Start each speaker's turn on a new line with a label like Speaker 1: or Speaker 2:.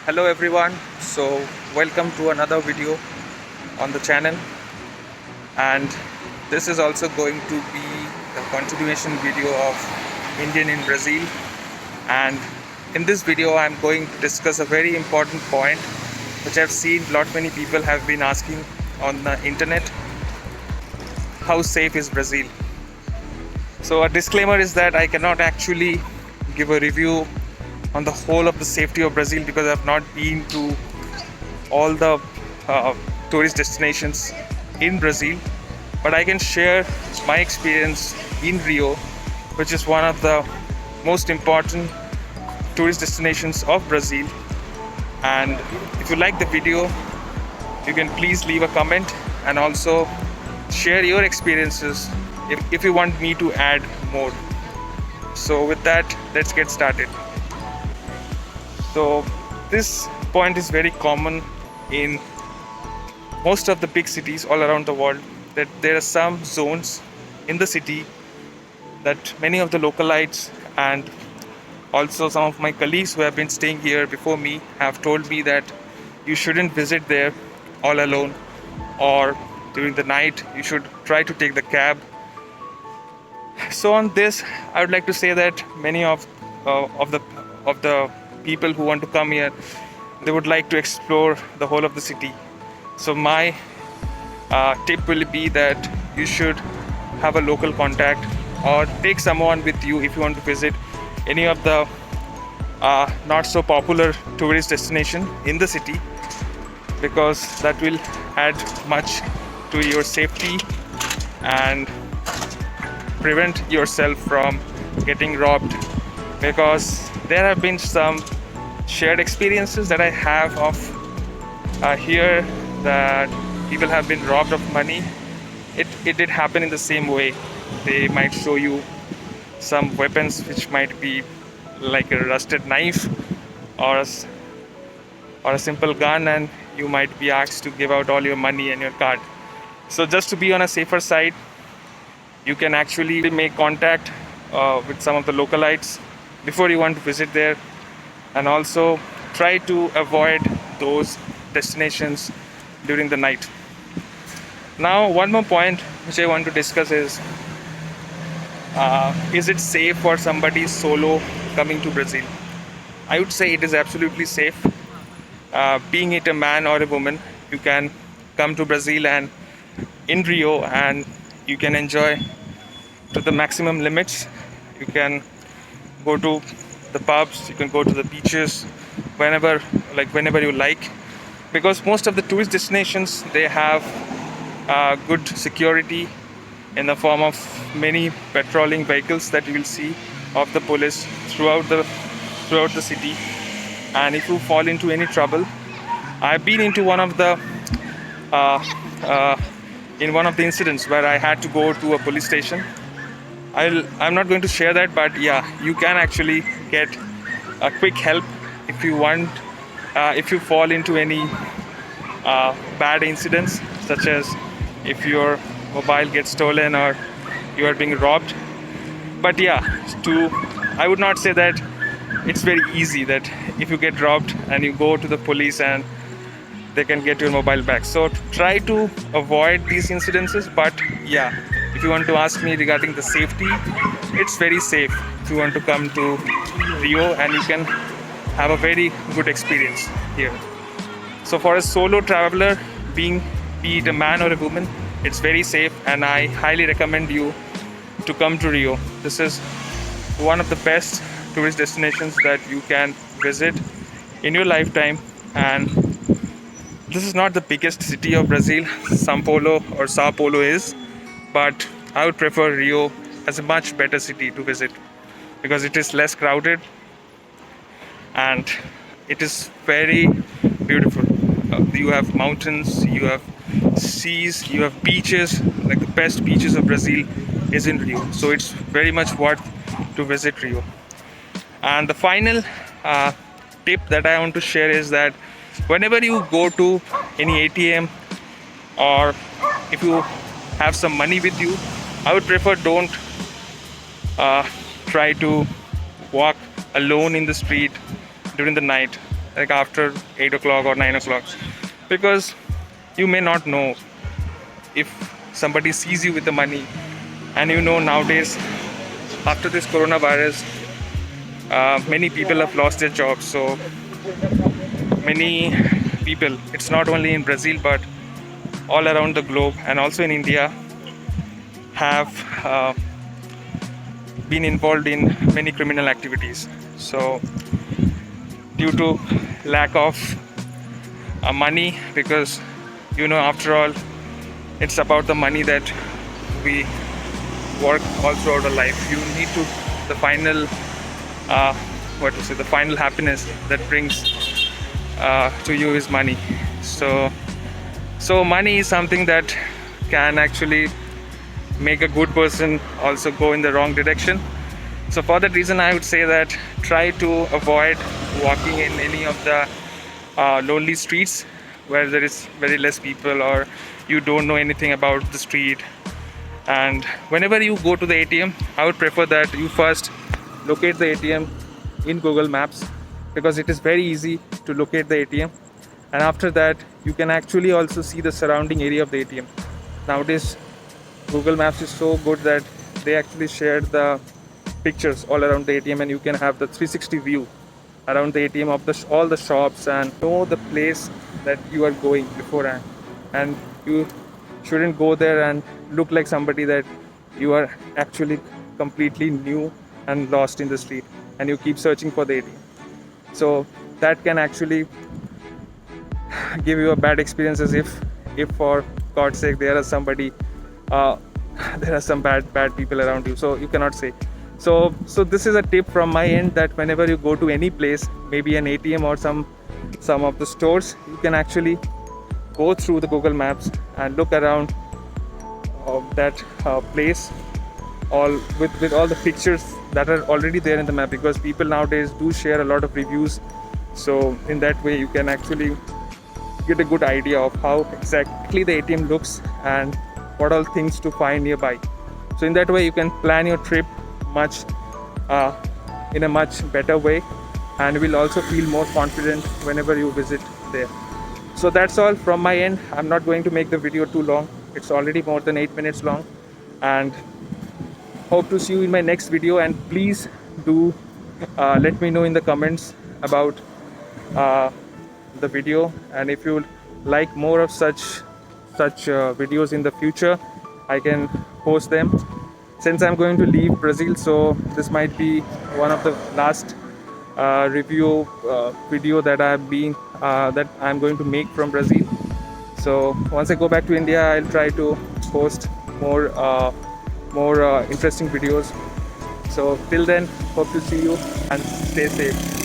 Speaker 1: Hello everyone. So welcome to another video on the channel, and this is also going to be the continuation video of Indian in Brazil. And in this video I'm going to discuss a very important point which I've seen lot many people have been asking on the internet. How safe is Brazil? So a disclaimer is that I cannot actually give a review on the whole of the safety of Brazil because I've not been to all the tourist destinations in Brazil, but I can share my experience in Rio, which is one of the most important tourist destinations of Brazil. And if you like the video, you can please leave a comment and also share your experiences if you want me to add more. So with that, let's get started. So this point is very common in most of the big cities all around the world, that there are some zones in the city that many of the localites and also some of my colleagues who have been staying here before me have told me that you shouldn't visit there all alone, or during the night you should try to take the cab. So on this, I would like to say that many of the people who want to come here, they would like to explore the whole of the city. So my tip will be that you should have a local contact or take someone with you if you want to visit any of the not so popular tourist destination in the city, because that will add much to your safety and prevent yourself from getting robbed. Because there have been some shared experiences that I have of here, that people have been robbed of money. It did happen in the same way. They might show you some weapons which might be like a rusted knife or a simple gun, and you might be asked to give out all your money and your card. So just to be on a safer side, you can actually make contact with some of the localites before you want to visit there, and also try to avoid those destinations during the night. Now, one more point which I want to discuss is it safe for somebody solo coming to Brazil? I would say it is absolutely safe. Being it a man or a woman, you can come to Brazil and in Rio, and you can enjoy to the maximum limits. You can go to the pubs, you can go to the beaches whenever you like, because most of the tourist destinations, they have good security in the form of many patrolling vehicles that you will see of the police throughout the city. And if you fall into any trouble, I've been into one of the incidents where I had to go to a police station. I'm not going to share that, but yeah, you can actually get a quick help if you want, if you fall into any bad incidents, such as if your mobile gets stolen or you are being robbed. But yeah, I would not say that it's very easy that if you get robbed and you go to the police and they can get your mobile back. So try to avoid these incidences. But yeah, if you want to ask me regarding the safety, it's very safe if you want to come to Rio, and you can have a very good experience here. So for a solo traveler, be it a man or a woman, it's very safe, and I highly recommend you to come to Rio. This is one of the best tourist destinations that you can visit in your lifetime. And this is not the biggest city of Brazil. Sao Paulo is, but I would prefer Rio as a much better city to visit because it is less crowded and it is very beautiful. You have mountains, you have seas, you have beaches. Like the best beaches of Brazil is in Rio, so it's very much worth to visit Rio. And the final tip that I want to share is that whenever you go to any ATM, or if you have some money with you, I would prefer don't try to walk alone in the street during the night. like after 8 o'clock or 9 o'clock, because you may not know if somebody sees you with the money. And nowadays, after this coronavirus, many people have lost their jobs. So many people, it's not only in Brazil but all around the globe and also in India, have been involved in many criminal activities. So due to lack of money, because after all, it's about the money that we work all throughout our life. You need to, the final the final happiness that brings to you is money. So money is something that can actually make a good person also go in the wrong direction. So for that reason, I would say that try to avoid walking in any of the lonely streets where there is very less people, or you don't know anything about the street. And whenever you go to the ATM, I would prefer that you first locate the ATM in Google Maps, because it is very easy to locate the ATM. And after that, you can actually also see the surrounding area of the ATM. Nowadays, Google Maps is so good that they actually shared the pictures all around the ATM, and you can have the 360 view around the ATM of all the shops and know the place that you are going beforehand. And you shouldn't go there and look like somebody that you are actually completely new and lost in the street, and you keep searching for the ATM. So that can actually give you a bad experience, as if for God's sake there are there are some bad people around you, so you cannot say. So this is a tip from my end, that whenever you go to any place, maybe an ATM or some of the stores, you can actually go through the Google Maps and look around that place, all with all the pictures that are already there in the map, because people nowadays do share a lot of reviews. So in that way, you can actually get a good idea of how exactly the ATM looks and what all things to find nearby. So in that way, you can plan your trip in a much better way, and will also feel more confident whenever you visit there. So that's all from my end. I'm not going to make the video too long. It's already more than 8 minutes long, and hope to see you in my next video. And please do let me know in the comments about the video, and if you like more of such videos in the future, I can post them. Since I'm going to leave Brazil, so this might be one of the last review video that I'm going to make from Brazil. So once I go back to India, I'll try to post more interesting videos. So till then, hope to see you and stay safe.